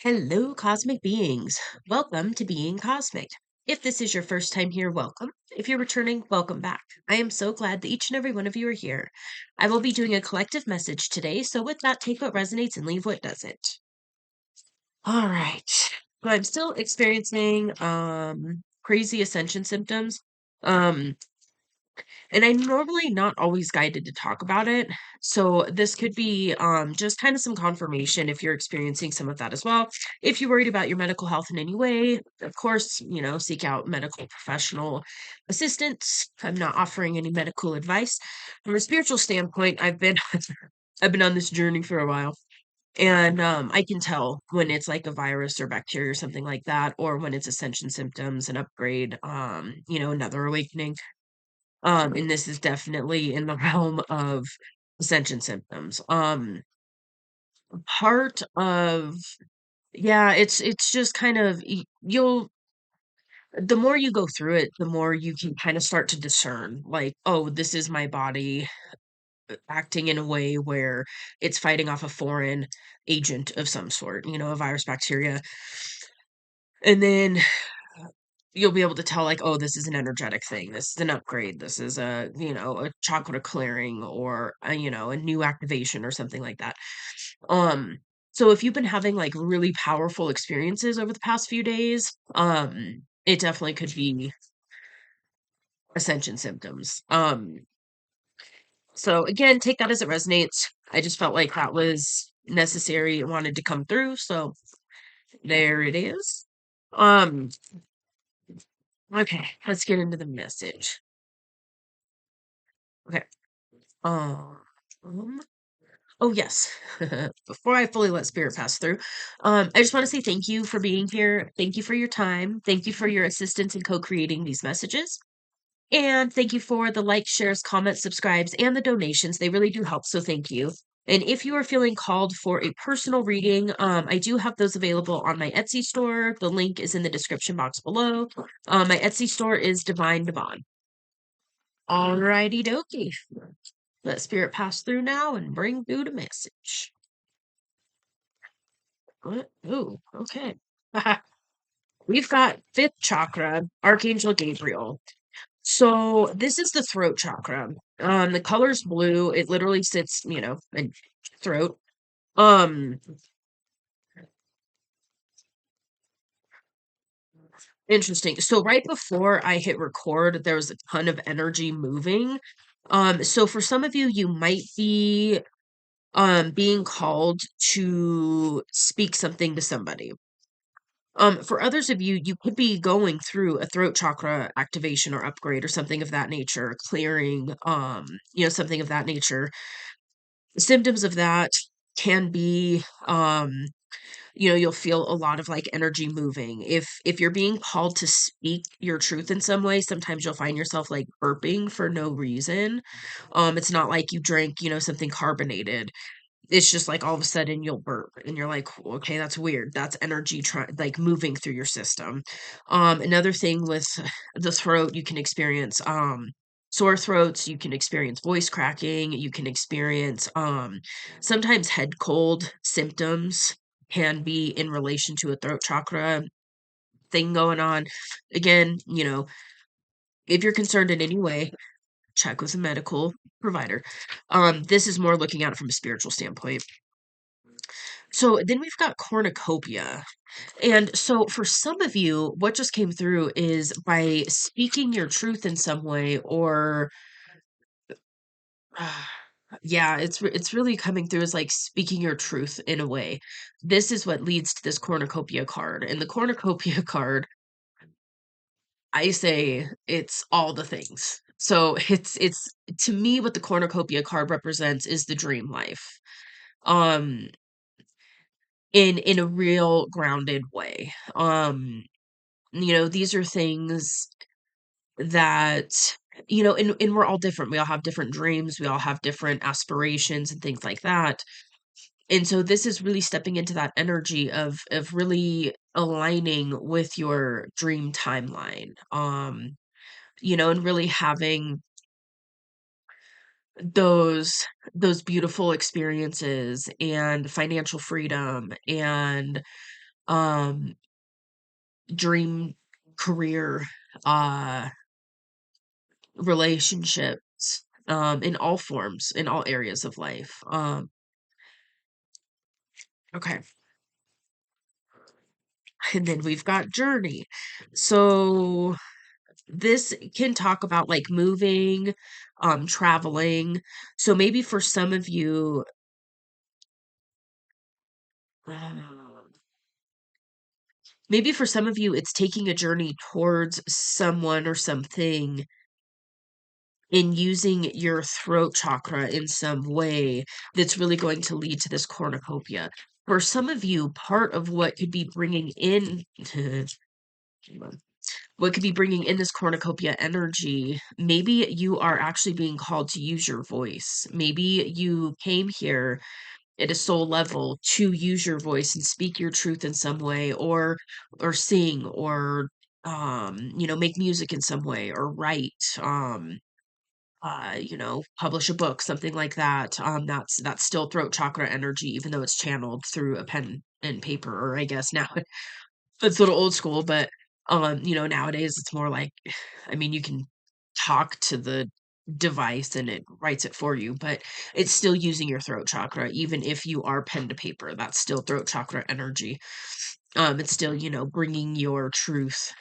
Hello, cosmic beings. Welcome to Being Cosmic. If this is your first time here, welcome. If you're returning, welcome back. I am so glad that each and every one of you are here. I will be doing a collective message today, so with that, take what resonates and leave what doesn't. All right. So I'm still experiencing crazy ascension symptoms. Um and I'm normally not always guided to talk about it. So this could be just kind of some confirmation if you're experiencing some of that as well. If you're worried about your medical health in any way, of course, seek out medical professional assistance. I'm not offering any medical advice. From a spiritual standpoint, I've been on this journey for a while. And I can tell when it's like a virus or bacteria or something like that, or when it's ascension symptoms, an upgrade, another awakening. And this is definitely in the realm of ascension symptoms. Part of yeah, it's just kind of you'll the more you go through it, the more you can kind of start to discern, like, oh, this is my body acting in a way where it's fighting off a foreign agent of some sort, a virus, bacteria. And then you'll be able to tell, like, oh, this is an energetic thing, this is an upgrade, this is a chakra clearing, or a new activation or something like that. um so if you've been having like really powerful experiences over the past few days, it definitely could be ascension symptoms. So again, take that as it resonates. I just felt like that was necessary and wanted to come through, so there it is. um okay, let's get into the message. Okay. Um, oh yes. Before I fully let spirit pass through, I just want to say thank you for being here. Thank you for your time. Thank you for your assistance in co-creating these messages. And thank you for the likes, shares, comments, subscribes, and the donations. They really do help. So thank you. And if you are feeling called for a personal reading, I do have those available on my Etsy store. The link is in the description box below. My Etsy store is Divine Devon. Alrighty dokie. Let spirit pass through now and bring through the message. What? Ooh, okay. We've got fifth chakra, Archangel Gabriel. So this is the throat chakra. The color's blue. It literally sits, in throat. Um, Interesting. So right before I hit record, there was a ton of energy moving. So for some of you, you might be being called to speak something to somebody. For others of you, you could be going through a throat chakra activation or upgrade or something of that nature, clearing, something of that nature. Symptoms of that can be, you'll feel a lot of like energy moving. If you're being called to speak your truth in some way, sometimes you'll find yourself like burping for no reason. It's not like you drank, something carbonated. It's just like all of a sudden you'll burp and you're like, okay, that's weird. That's energy like moving through your system. Another thing with the throat, you can experience sore throats, you can experience voice cracking, you can experience sometimes head cold symptoms can be in relation to a throat chakra thing going on. Again, if you're concerned in any way, check with a medical provider. This is more looking at it from a spiritual standpoint. So then we've got cornucopia. And so for some of you, what just came through is by speaking your truth in some way, or yeah, it's really coming through as like speaking your truth in a way. This is what leads to this cornucopia card. And the cornucopia card, I say it's all the things. So it's to me what the cornucopia card represents is the dream life. Um in a real grounded way. These are things that, and we're all different. We all have different dreams, we all have different aspirations and things like that. And so this is really stepping into that energy of really aligning with your dream timeline. And really having those those beautiful experiences and financial freedom and um, dream career, uh, relationships, in all forms, in all areas of life. Okay. And then we've got journey. So this can talk about like moving, traveling. So um, maybe for some of you, it's taking a journey towards someone or something and using your throat chakra in some way that's really going to lead to this cornucopia. For some of you, part of what could be bringing in what could be bringing in this cornucopia energy, maybe you are actually being called to use your voice. Maybe you came here at a soul level to use your voice and speak your truth in some way, or sing, or make music in some way, or write, publish a book, something like that. That's still throat chakra energy, even though it's channeled through a pen and paper, or I guess now it's a little old school, but nowadays it's more like, I mean, you can talk to the device and it writes it for you, but it's still using your throat chakra, even if you are pen to paper. That's still throat chakra energy. It's still, bringing your truth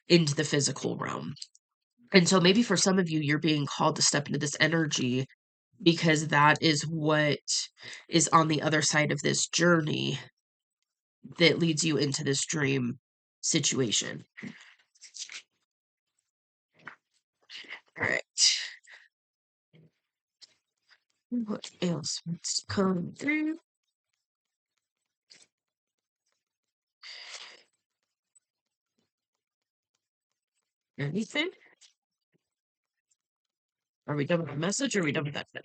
into the physical realm. And so maybe for some of you, you're being called to step into this energy because that is what is on the other side of this journey that leads you into this dream situation. All right. What else wants to come through? Anything? Are we done with the message, or are we done with that thing?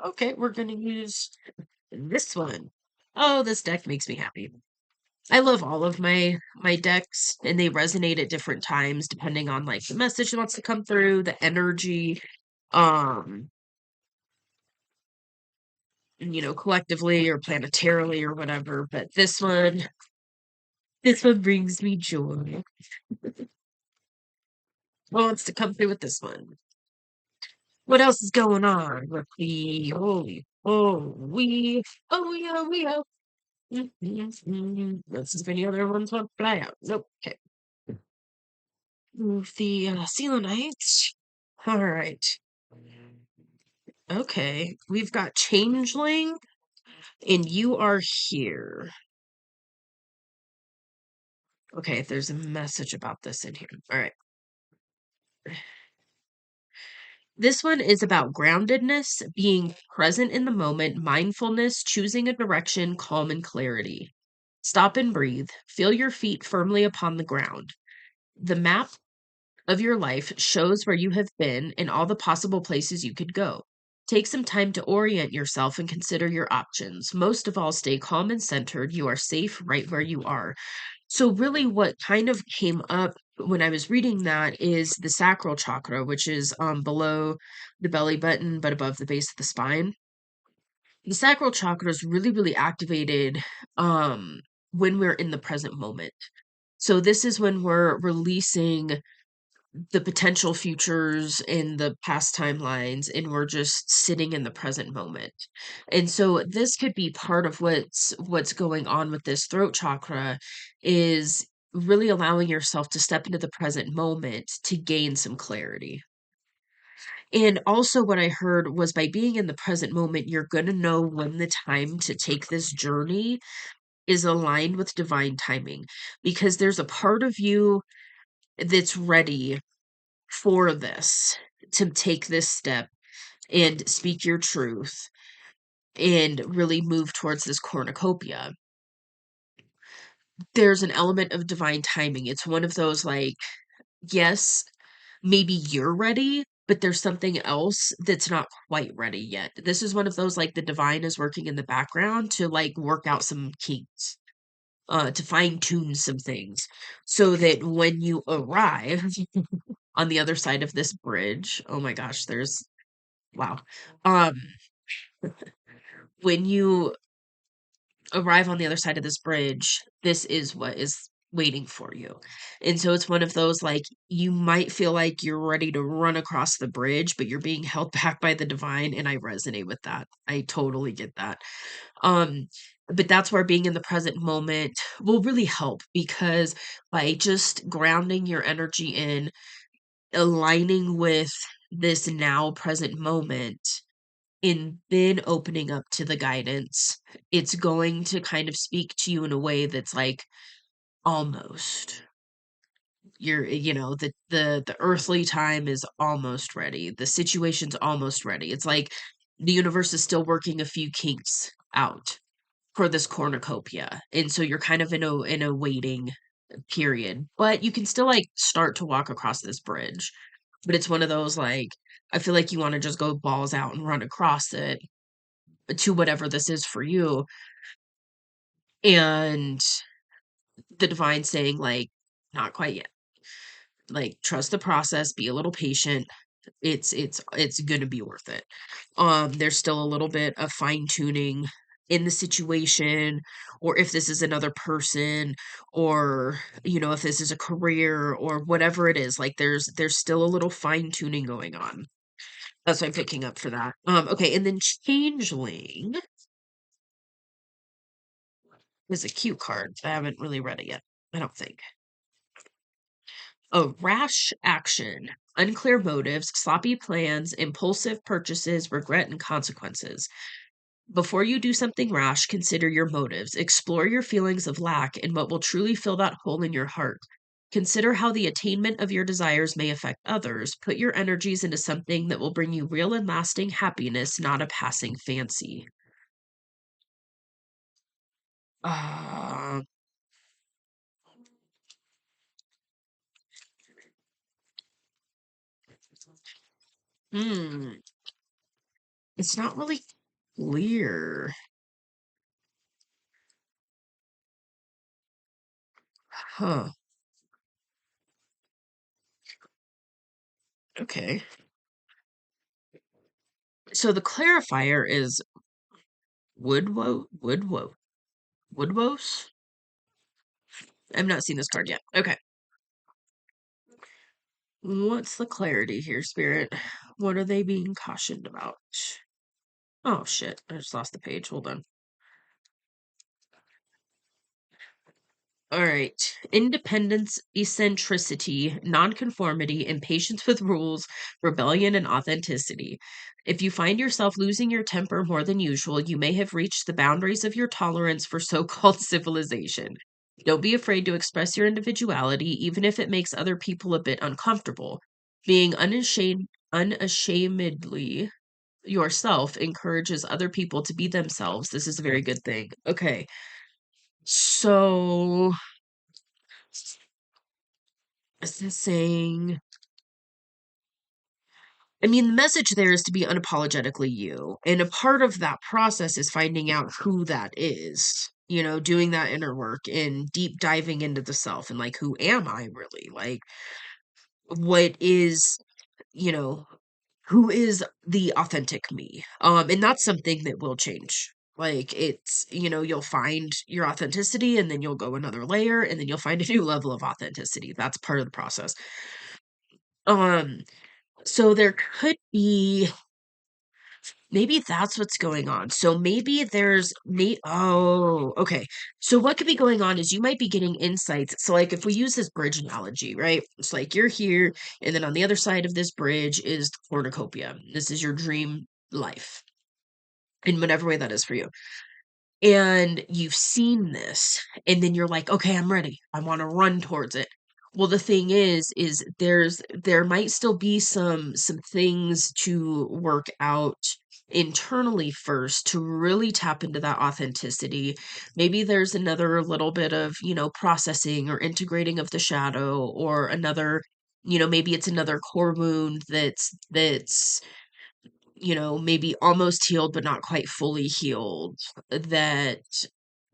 Okay, we're gonna use this one. Oh, this deck makes me happy. I love all of my decks, and they resonate at different times depending on like the message that wants to come through, the energy, um, collectively or planetarily or whatever. But this one brings me joy. What wants to come through with this one? What else is going on with the holy, oh yeah, we have. Let's see if any other ones want to fly out. Nope. Okay. Move the Selenites. All right. Okay. We've got Changeling, and you are here. Okay, there's a message about this in here. All right. This one is about groundedness, being present in the moment, mindfulness, choosing a direction, calm and clarity. Stop and breathe. Feel your feet firmly upon the ground. The map of your life shows where you have been and all the possible places you could go. Take some time to orient yourself and consider your options. Most of all, stay calm and centered. You are safe right where you are. So, really, what kind of came up when I was reading that is the sacral chakra, which is below the belly button but above the base of the spine. The sacral chakra is really, really activated when we're in the present moment. So, this is when we're releasing the potential futures in the past timelines, and we're just sitting in the present moment. And so this could be part of what's going on with this throat chakra, is really allowing yourself to step into the present moment to gain some clarity. And also what I heard was, by being in the present moment, you're going to know when the time to take this journey is aligned with divine timing, because there's a part of you that's ready for this, to take this step and speak your truth and really move towards this cornucopia. There's an element of divine timing. It's one of those, like, yes, maybe you're ready, but there's something else that's not quite ready yet. This is one of those, like, the divine is working in the background to like work out some kinks, to fine tune some things, so that when you arrive on the other side of this bridge, oh my gosh, wow. Um, when you arrive on the other side of this bridge, this is what is waiting for you. And so it's one of those like you might feel like you're ready to run across the bridge, but you're being held back by the divine, and I resonate with that. I totally get that. Um but that's where being in the present moment will really help, because by just grounding your energy in aligning with this now present moment and then opening up to the guidance, it's going to kind of speak to you in a way that's like almost the earthly time is almost ready. The situation's almost ready. It's like the universe is still working a few kinks out for this cornucopia. And so you're kind of in a waiting period, but you can still like start to walk across this bridge. But it's one of those like I feel like you want to just go balls out and run across it to whatever this is for you. And the divine saying like not quite yet. Like trust the process, be a little patient. It's going to be worth it. There's still a little bit of fine tuning in the situation, or if this is another person, or if this is a career or whatever it is, like there's still a little fine tuning going on. That's what I'm picking up for that. Okay, and then changeling is a cute card. I haven't really read it yet, I don't think. Oh, rash action, unclear motives, sloppy plans, impulsive purchases, regret, and consequences. Before you do something rash, consider your motives. Explore your feelings of lack and what will truly fill that hole in your heart. Consider how the attainment of your desires may affect others. Put your energies into something that will bring you real and lasting happiness, not a passing fancy. Uh, hmm. It's not really clear. Huh. Okay. So the clarifier is Woodwose? I've not seen this card yet. Okay. What's the clarity here, Spirit? What are they being cautioned about? Oh shit, I just lost the page. Hold on. All right. Independence, eccentricity, nonconformity, impatience with rules, rebellion, and authenticity. If you find yourself losing your temper more than usual, you may have reached the boundaries of your tolerance for so called civilization. Don't be afraid to express your individuality, even if it makes other people a bit uncomfortable. Being unashamedly yourself encourages other people to be themselves. This is a very good thing. Okay. So is this saying, I mean, the message there is to be unapologetically you. And a part of that process is finding out who that is, doing that inner work and deep diving into the self and like, who am I really? Like, what is, you know, who is the authentic me? And that's something that will change. Like it's, you'll find your authenticity and then you'll go another layer and then you'll find a new level of authenticity. That's part of the process. Um, so there could be maybe that's what's going on. So maybe there's me. Oh, okay. So what could be going on is you might be getting insights. So like if we use this bridge analogy, right? It's like you're here, and then on the other side of this bridge is the cornucopia. This is your dream life in whatever way that is for you. And you've seen this, and then you're like, okay, I'm ready. I want to run towards it. Well, the thing is there might still be some things to work out internally first to really tap into that authenticity. Maybe there's another little bit of, processing or integrating of the shadow, or another, maybe it's another core wound that's maybe almost healed, but not quite fully healed, that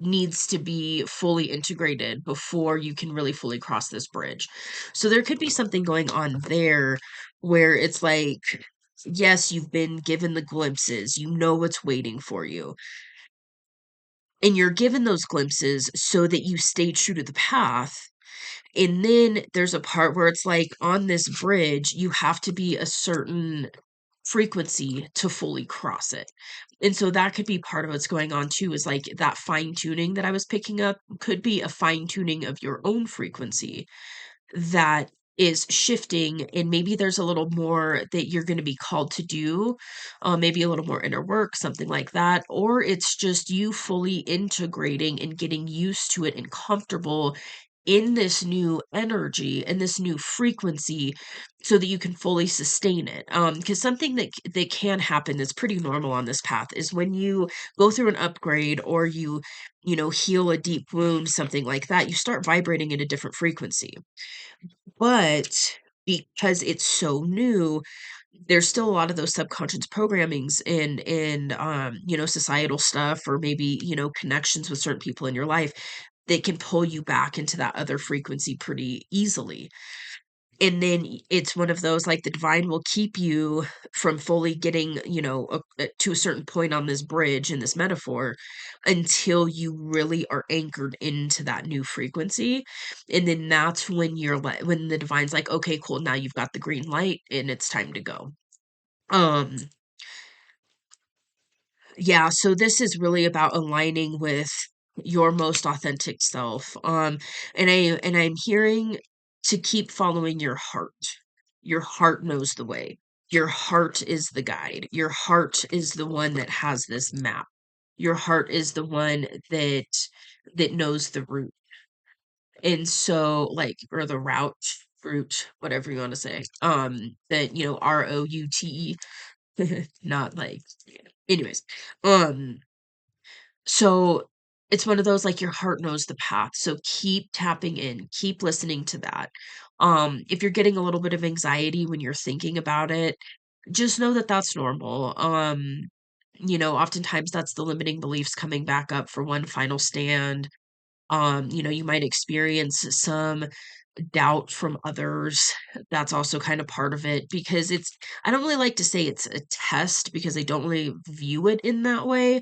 needs to be fully integrated before you can really fully cross this bridge. So there could be something going on there where it's like Yes, you've been given the glimpses, you know what's waiting for you. And you're given those glimpses so that you stay true to the path. And then there's a part where it's like on this bridge, you have to be a certain frequency to fully cross it. And so that could be part of what's going on too, is like that fine tuning that I was picking up could be a fine tuning of your own frequency that is shifting, and maybe there's a little more that you're going to be called to do, maybe a little more inner work, something like that, or it's just you fully integrating and getting used to it and comfortable in this new energy and this new frequency so that you can fully sustain it. Because something that can happen that's pretty normal on this path is when you go through an upgrade or heal a deep wound, something like that, you start vibrating at a different frequency. But because it's so new, there's still a lot of those subconscious programmings and societal stuff, or maybe, connections with certain people in your life that can pull you back into that other frequency pretty easily. And then it's one of those, like, the divine will keep you from fully getting, to a certain point on this bridge in this metaphor until you really are anchored into that new frequency. And then that's when when the divine's like, okay, cool, now you've got the green light and it's time to go. Um, yeah, so this is really about aligning with your most authentic self. And I'm hearing to keep following your heart. Your heart knows the way. Your heart is the guide. Your heart is the one that has this map. Your heart is the one that knows the route. And so, like, or the route, whatever you want to say. That, ROUTE, not like, anyways. Um so it's one of those, like, your heart knows the path. So keep tapping in, keep listening to that. If you're getting a little bit of anxiety when you're thinking about it, just know that that's normal. Oftentimes that's the limiting beliefs coming back up for one final stand. You might experience some doubt from others. That's also kind of part of it, because I don't really like to say it's a test because I don't really view it in that way,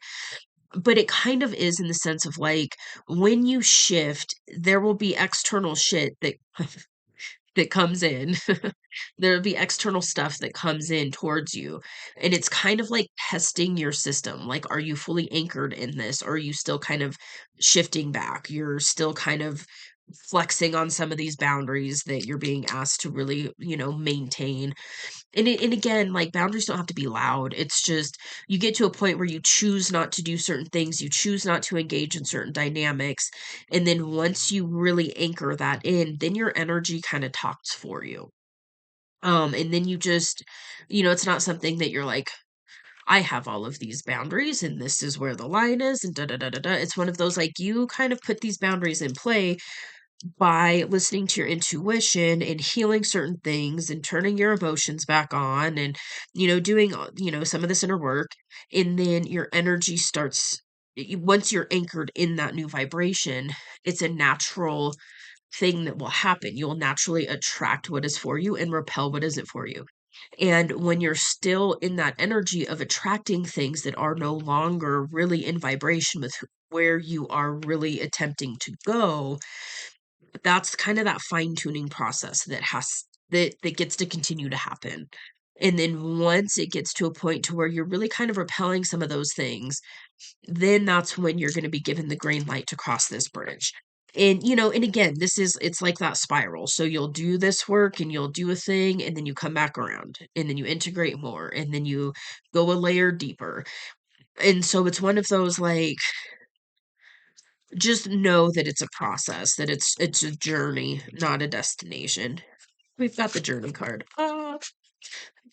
but it kind of is, in the sense of, like, when you shift, there will be external shit that that comes in. There'll be external stuff that comes in towards you, and it's kind of like testing your system. Like, are you fully anchored in this, or are you still kind of shifting back? You're still kind of flexing on some of these boundaries that you're being asked to really, maintain. And again, like, boundaries don't have to be loud. It's just you get to a point where you choose not to do certain things, you choose not to engage in certain dynamics, and then once you really anchor that in, then your energy kind of talks for you. And then you just, it's not something that you're like, I have all of these boundaries and this is where the line is and da da da da da. It's one of those, like, you kind of put these boundaries in play by listening to your intuition and healing certain things and turning your emotions back on, and doing some of this inner work. And then your energy starts, once you're anchored in that new vibration, it's a natural thing that will happen. You'll naturally attract what is for you and repel what isn't for you. And when you're still in that energy of attracting things that are no longer really in vibration with where you are really attempting to go, that's kind of that fine tuning process that gets to continue to happen. And then once it gets to a point to where you're really kind of repelling some of those things, then that's when you're going to be given the green light to cross this bridge. And again, it's like that spiral. So you'll do this work and you'll do a thing, and then you come back around and then you integrate more and then you go a layer deeper. And so it's one of those, like, just know that it's a process, that it's a journey, not a destination. We've got the journey card.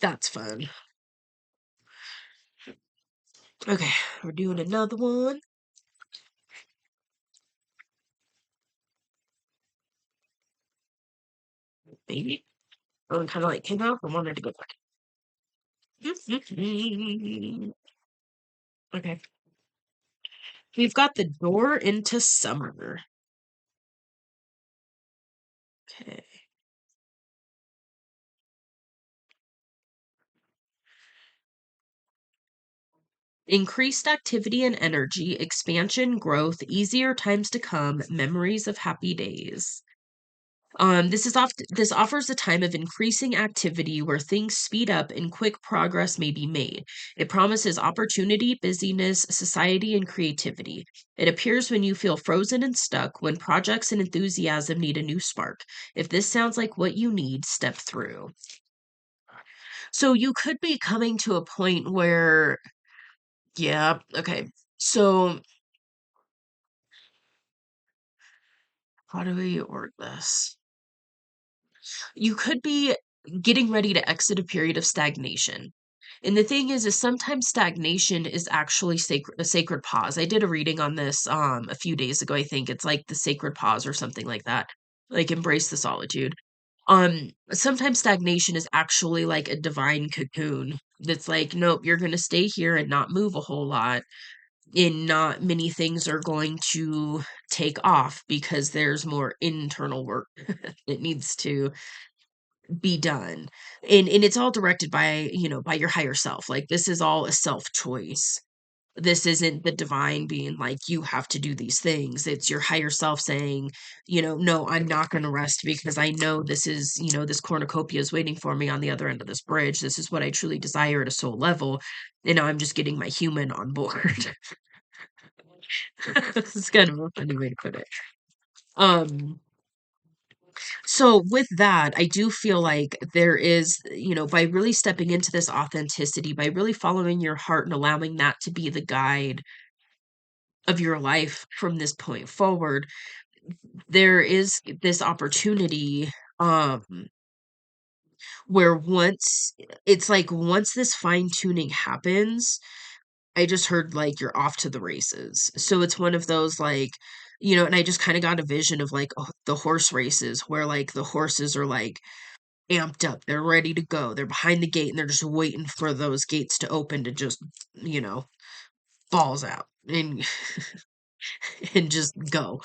That's fun. Okay, we're doing another one. Maybe. Oh, kind of like came out. I wanted to go back. Okay. We've got the door into summer. Okay. Increased activity and energy, expansion, growth, easier times to come, memories of happy days. This offers a time of increasing activity where things speed up and quick progress may be made. It promises opportunity, busyness, society, and creativity. It appears when you feel frozen and stuck, when projects and enthusiasm need a new spark. If this sounds like what you need, step through. So you could be coming to a point where, yeah, okay. So how do we word this? You could be getting ready to exit a period of stagnation. And the thing is sometimes stagnation is actually a sacred pause. I did a reading on this a few days ago. I think it's like the sacred pause or something like that. Like embrace the solitude. Sometimes stagnation is actually like a divine cocoon that's like, nope, you're gonna stay here and not move a whole lot. And not many things are going to take off because there's more internal work that needs to be done. And it's all directed by, by your higher self. Like this is all a self choice. This isn't the divine being like you have to do these things. It's your higher self saying, no, I'm not going to rest because I know this is, this cornucopia is waiting for me on the other end of this bridge. This is what I truly desire at a soul level. And now I'm just getting my human on board. This is kind of a funny way to put it. Um So with that, I do feel like there is, by really stepping into this authenticity, by really following your heart and allowing that to be the guide of your life from this point forward, there is this opportunity um where once this fine tuning happens, I just heard like you're off to the races. So it's one of those like, and I just kind of got a vision of like the horse races where like the horses are like amped up. They're ready to go. They're behind the gate and they're just waiting for those gates to open to just, balls out and and just go.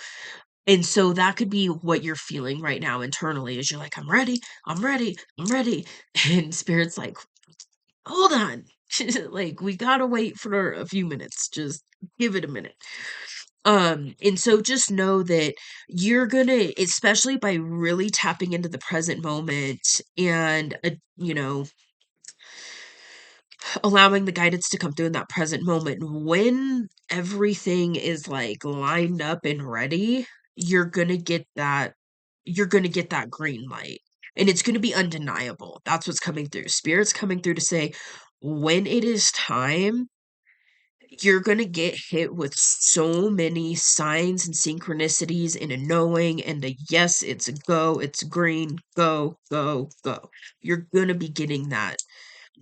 And so that could be what you're feeling right now internally is you're like, I'm ready, I'm ready, I'm ready. And spirit's like, hold on. Like we gotta wait for a few minutes. Just give it a minute. And so just know that you're gonna, especially by really tapping into the present moment and allowing the guidance to come through in that present moment when everything is like lined up and ready, you're gonna get that you're gonna get that green light, and it's gonna be undeniable. That's what's coming through. Spirit's coming through to say when it is time, you're gonna get hit with so many signs and synchronicities and a knowing and a yes, it's a go, it's green, go, go, go. You're gonna be getting that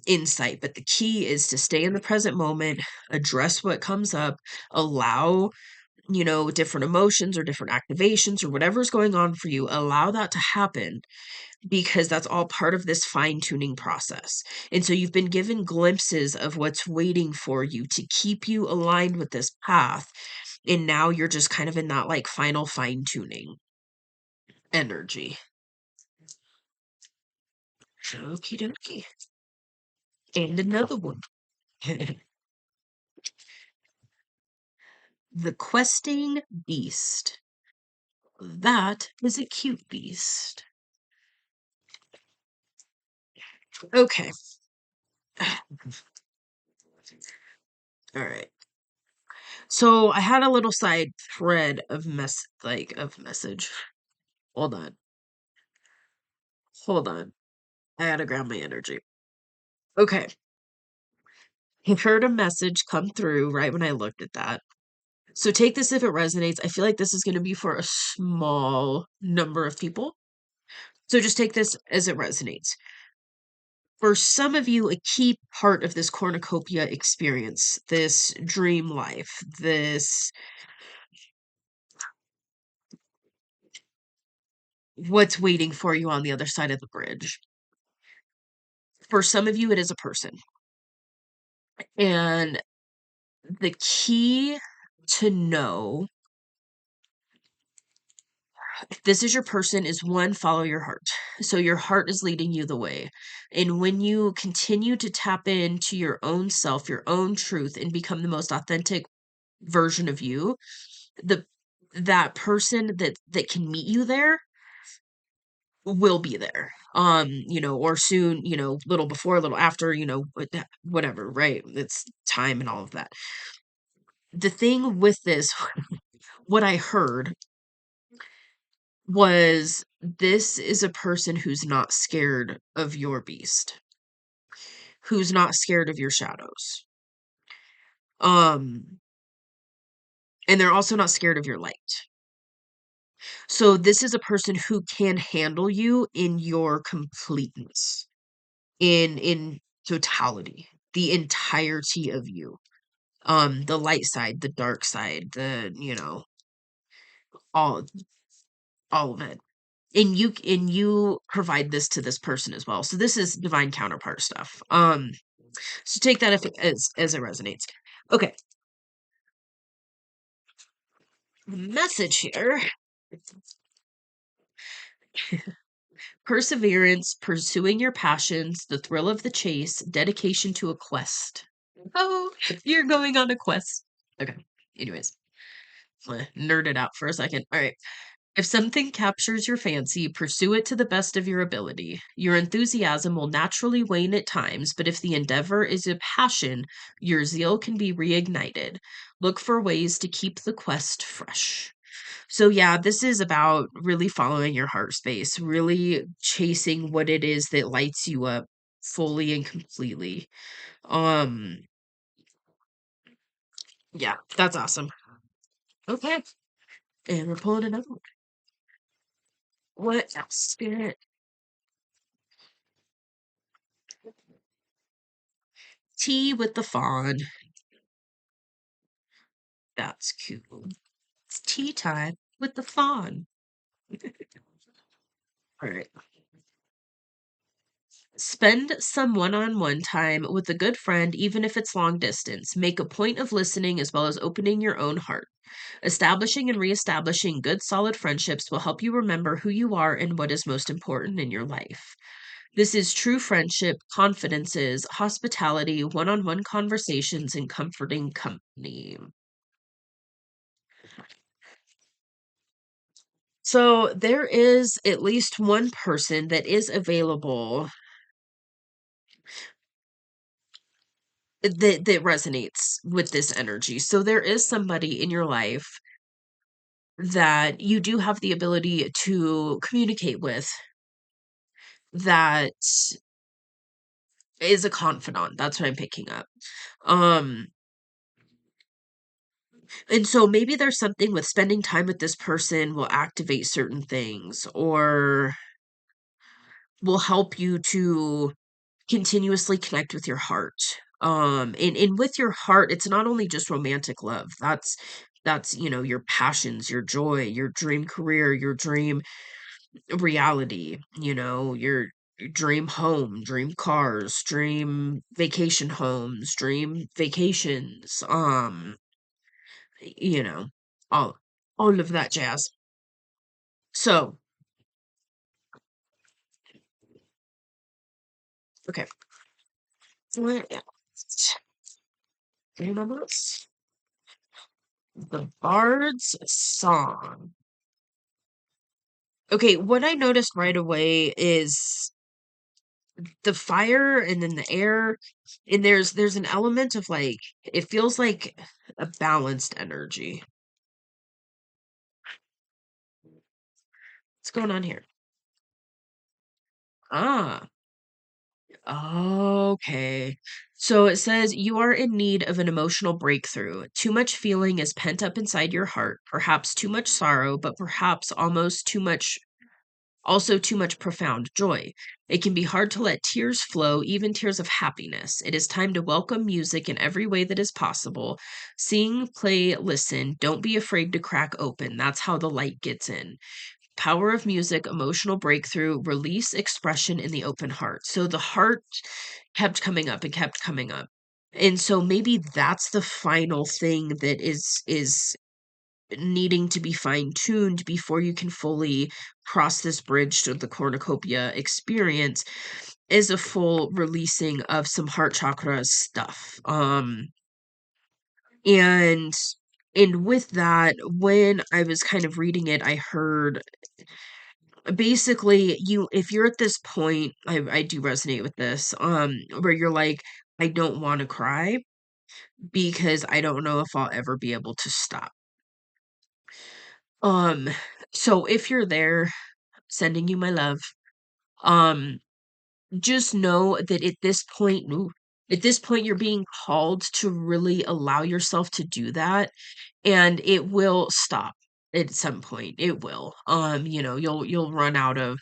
insight, but the key is to stay in the present moment, address what comes up, allow, different emotions or different activations or whatever's going on for you, allow that to happen because that's all part of this fine tuning process. And so you've been given glimpses of what's waiting for you to keep you aligned with this path. And now you're just kind of in that like final fine tuning energy. Okie dokie. And another one. The questing beast. That is a cute beast. Okay. All right. So I had a little side thread of message. Hold on. Hold on. I gotta grab my energy. Okay. I heard a message come through right when I looked at that. So take this if it resonates. I feel like this is going to be for a small number of people. So just take this as it resonates. For some of you, a key part of this cornucopia experience, this dream life, this what's waiting for you on the other side of the bridge. For some of you, it is a person. And the key to know This is your person is one, follow your heart. So your heart is leading you the way. And when you continue to tap into your own self, your own truth, and become the most authentic version of you, the that person that can meet you there will be there. Or soon, little before, little after, whatever, right? It's time and all of that. The thing with this, what I heard was this is a person who's not scared of your beast, who's not scared of your shadows. Um, and they're also not scared of your light. So this is a person who can handle you in your completeness, in totality, the entirety of you. The light side, the dark side, all all of it. And you provide this to this person as well. So this is divine counterpart stuff. So take that if as it resonates. Okay. The message here. Perseverance, pursuing your passions, the thrill of the chase, dedication to a quest. Oh, you're going on a quest. Okay. Anyways, nerd it out for a second. All right. If something captures your fancy, pursue it to the best of your ability. Your enthusiasm will naturally wane at times, but if the endeavor is a passion, your zeal can be reignited. Look for ways to keep the quest fresh. So, yeah, this is about really following your heart space, really chasing what it is that lights you up fully and completely. Um, yeah, that's awesome. Okay. And we're pulling another one. What else, Spirit? Tea with the fawn. That's cute. It's tea time with the fawn. All right. Spend some one on one time with a good friend, even if it's long distance. Make a point of listening as well as opening your own heart. Establishing and reestablishing good, solid friendships will help you remember who you are and what is most important in your life. This is true friendship, confidences, hospitality, one on one conversations, and comforting company. So there is at least one person that is available that resonates with this energy. So there is somebody in your life that you do have the ability to communicate with that is a confidant. That's what I'm picking up. Um, and so maybe there's something with spending time with this person will activate certain things or will help you to continuously connect with your heart. And with your heart, it's not only just romantic love. That's your passions, your joy, your dream career, your dream reality, your dream home, dream cars, dream vacation homes, dream vacations, you know, all of that jazz. So, okay. What else? Remember the Bard's Song. Okay, what I noticed right away is the fire and then the air, and there's an element of like it feels like a balanced energy. What's going on here? Ah, okay. So it says you are in need of an emotional breakthrough. Too much feeling is pent up inside your heart, perhaps too much sorrow, but perhaps almost too much also too much profound joy. It can be hard to let tears flow, even tears of happiness. It is time to welcome music in every way that is possible. Sing, play, listen. Don't be afraid to crack open. That's how the light gets in. Power of music, emotional breakthrough, release, expression in the open heart. So the heart kept coming up and kept coming up. And so maybe that's the final thing that is needing to be fine-tuned before you can fully cross this bridge to the cornucopia experience is a full releasing of some heart chakra stuff. And with that, when I was kind of reading it, I heard basically you if you're at this point, I do resonate with this, where you're like, I don't want to cry because I don't know if I'll ever be able to stop. Um, so if you're there, sending you my love. Um, just know that at this point you're being called to really allow yourself to do that, and it will stop at some point. It will. You'll run out of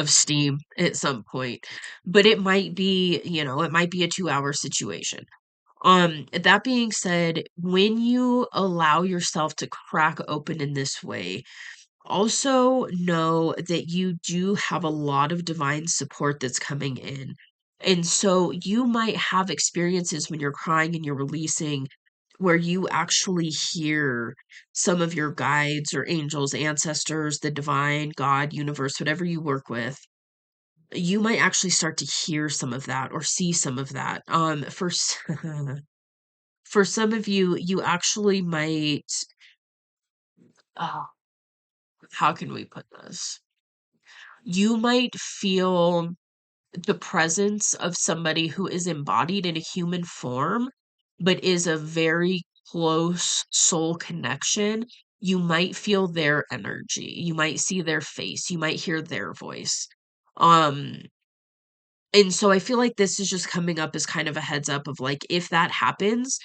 steam at some point. But it might be a 2-hour situation. That being said, when you allow yourself to crack open in this way, also know that you do have a lot of divine support that's coming in. And so you might have experiences when you're crying and you're releasing where you actually hear some of your guides or angels, ancestors, the divine, God, universe, whatever you work with. You might actually start to hear some of that or see some of that. For some of you, you actually might, oh, how can we put this? You might feel the presence of somebody who is embodied in a human form, but is a very close soul connection. You might feel their energy. You might see their face. You might hear their voice. Um, and so I feel like this is just coming up as kind of a heads up of like, if that happens,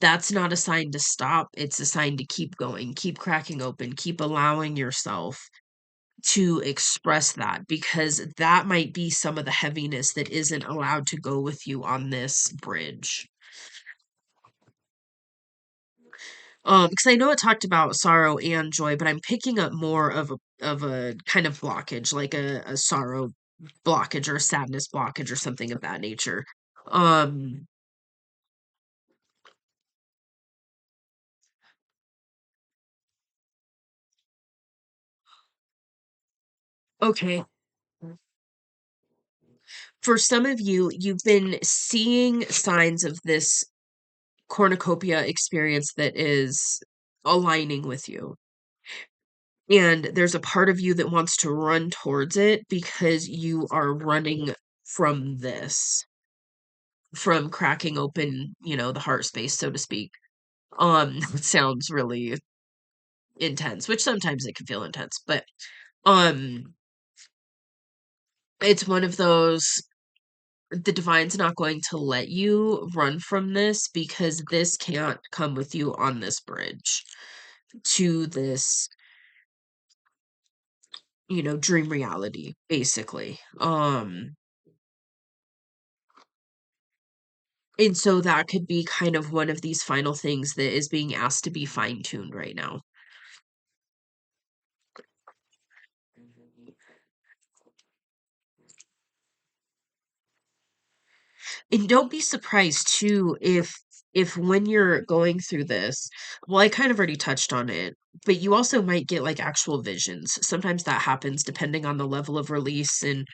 that's not a sign to stop. It's a sign to keep going, keep cracking open, keep allowing yourself to express that, because that might be some of the heaviness that isn't allowed to go with you on this bridge. Because I know it talked about sorrow and joy, but I'm picking up more of a kind of blockage, like a sorrow blockage or a sadness blockage or something of that nature. Um, okay. For some of you, you've been seeing signs of this cornucopia experience that is aligning with you. And there's a part of you that wants to run towards it because you are running from this, from cracking open, the heart space, so to speak. It sounds really intense, which sometimes it can feel intense, but um it's one of those, the divine's not going to let you run from this because this can't come with you on this bridge to this, dream reality, basically. And so that could be kind of one of these final things that is being asked to be fine-tuned right now. And don't be surprised too if when you're going through this, well, I kind of already touched on it, but you also might get like actual visions. Sometimes that happens depending on the level of release and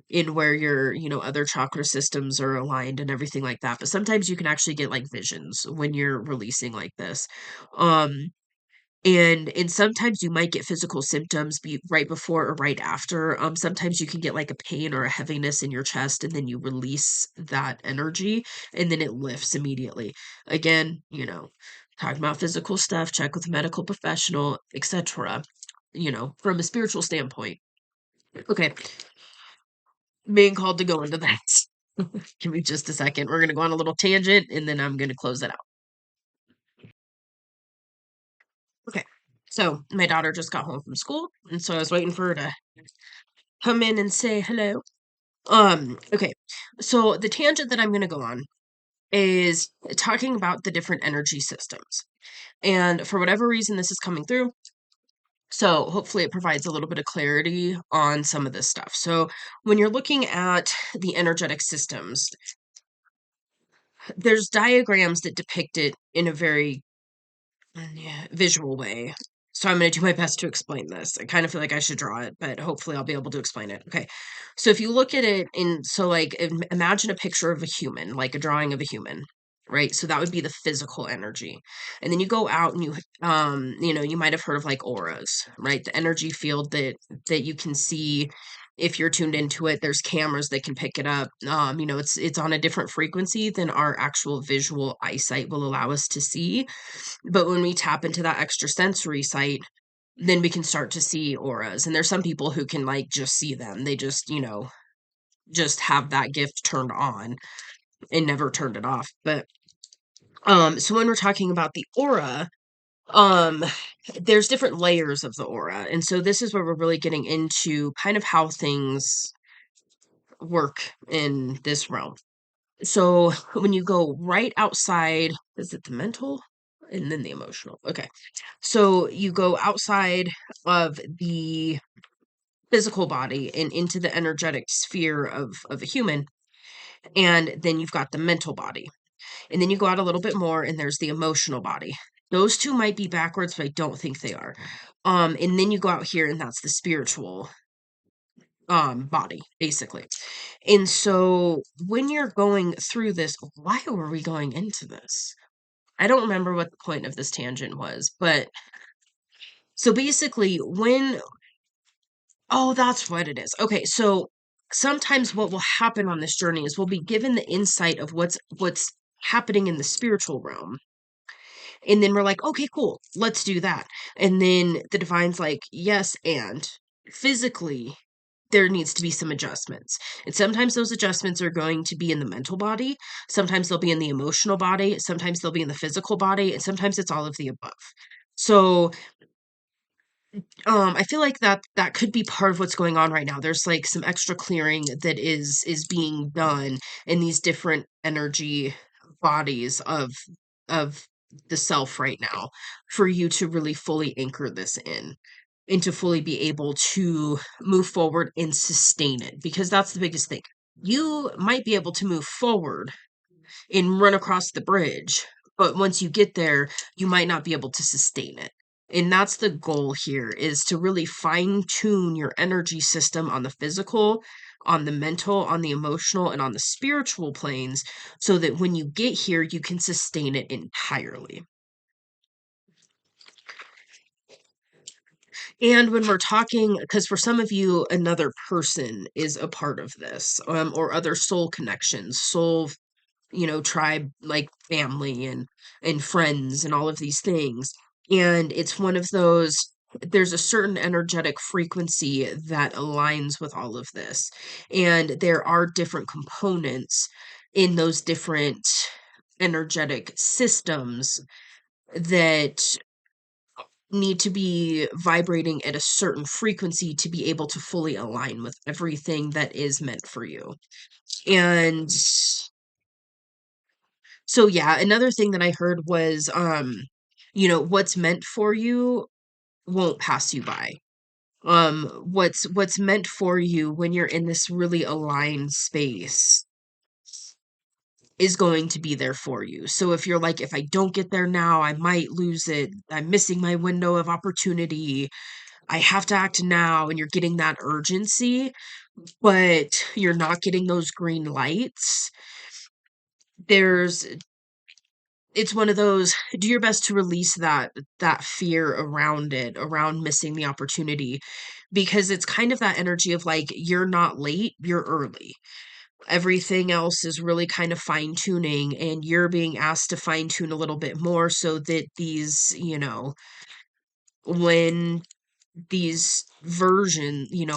in where your, other chakra systems are aligned and everything like that. But sometimes you can actually get like visions when you're releasing like this. Um and sometimes you might get physical symptoms right before or right after. Sometimes you can get like a pain or a heaviness in your chest, and then you release that energy, and then it lifts immediately. Again, talking about physical stuff, check with a medical professional, etc. From a spiritual standpoint. Okay, being called to go into that. Give me just a second. We're gonna go on a little tangent, and then I'm gonna close it out. Okay. So my daughter just got home from school, and so I was waiting for her to come in and say hello. Okay. So the tangent that I'm going to go on is talking about the different energy systems. And for whatever reason this is coming through, so hopefully it provides a little bit of clarity on some of this stuff. So when you're looking at the energetic systems, there's diagrams that depict it in a very Yeah, visual way. So I'm going to do my best to explain this. I kind of feel like I should draw it, but hopefully I'll be able to explain it. Okay. So if you look at it in, so like imagine a picture of a human, like a drawing of a human, right? So that would be the physical energy. And then you go out and you might have heard of like auras, right? The energy field that you can see if you're tuned into it. There's cameras that can pick it up. It's on a different frequency than our actual visual eyesight will allow us to see, but when we tap into that extrasensory sight, then we can start to see auras. And there's some people who can like just see them. They just, just have that gift turned on and never turned it off. But so when we're talking about the aura, um there's different layers of the aura. And so this is where we're really getting into kind of how things work in this realm. So when you go right outside, is it the mental and then the emotional? Okay. So you go outside of the physical body and into the energetic sphere of a human, and then you've got the mental body. And then you go out a little bit more and there's the emotional body. Those two might be backwards, but I don't think they are. And then you go out here and that's the spiritual body, basically. And so when you're going through this, why were we going into this? I don't remember what the point of this tangent was, but so basically oh, that's what it is. Okay, so sometimes what will happen on this journey is we'll be given the insight of what's happening in the spiritual realm. And then we're like, okay, cool, let's do that. And then the divine's like, yes, and physically there needs to be some adjustments. And sometimes those adjustments are going to be in the mental body, sometimes they'll be in the emotional body, sometimes they'll be in the physical body, and sometimes it's all of the above. So I feel like that could be part of what's going on right now. There's like some extra clearing that is being done in these different energy bodies of the self right now for you to really fully anchor this in and to fully be able to move forward and sustain it, because that's the biggest thing. You might be able to move forward and run across the bridge. But once you get there, you might not be able to sustain it. And that's the goal here, is to really fine tune your energy system on the physical, on the mental, on the emotional, and on the spiritual planes so that when you get here, you can sustain it entirely. And when we're talking, because for some of you, another person is a part of this, or other soul connections, soul, tribe, like family and friends and all of these things. And it's one of those, there's a certain energetic frequency that aligns with all of this. And there are different components in those different energetic systems that need to be vibrating at a certain frequency to be able to fully align with everything that is meant for you. And so yeah, another thing that I heard was what's meant for you won't pass you by. What's meant for you when you're in this really aligned space is going to be there for you. So if you're like, if I don't get there now, I might lose it. I'm missing my window of opportunity. I have to act now, and you're getting that urgency, but you're not getting those green lights. There's it's one of those, do your best to release that fear around it, around missing the opportunity, because it's kind of that energy of like, you're not late, you're early. Everything else is really kind of fine tuning, and you're being asked to fine tune a little bit more so that these, when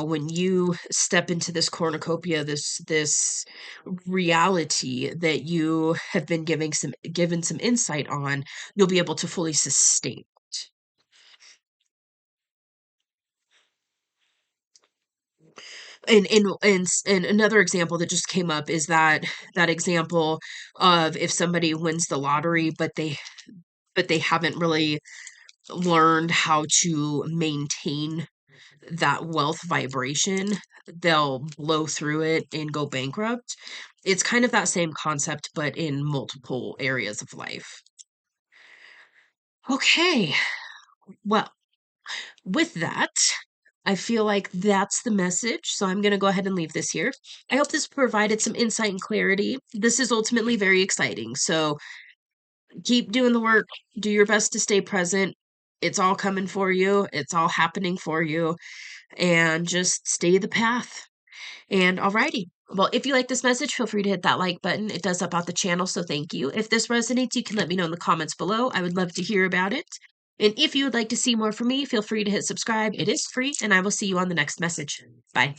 when you step into this cornucopia, this reality that you have been given some insight on, you'll be able to fully sustain it. And another example that just came up is that example of if somebody wins the lottery, but they haven't really learned how to maintain that wealth vibration, they'll blow through it and go bankrupt. It's kind of that same concept, but in multiple areas of life. Okay. Well, with that, I feel like that's the message. So I'm going to go ahead and leave this here. I hope this provided some insight and clarity. This is ultimately very exciting. So keep doing the work, do your best to stay present. It's all coming for you, it's all happening for you, and just stay the path. And alrighty. Well, if you like this message, feel free to hit that like button. It does help out the channel, so thank you. If this resonates, you can let me know in the comments below. I would love to hear about it. And if you would like to see more from me, feel free to hit subscribe. It is free, and I will see you on the next message. Bye.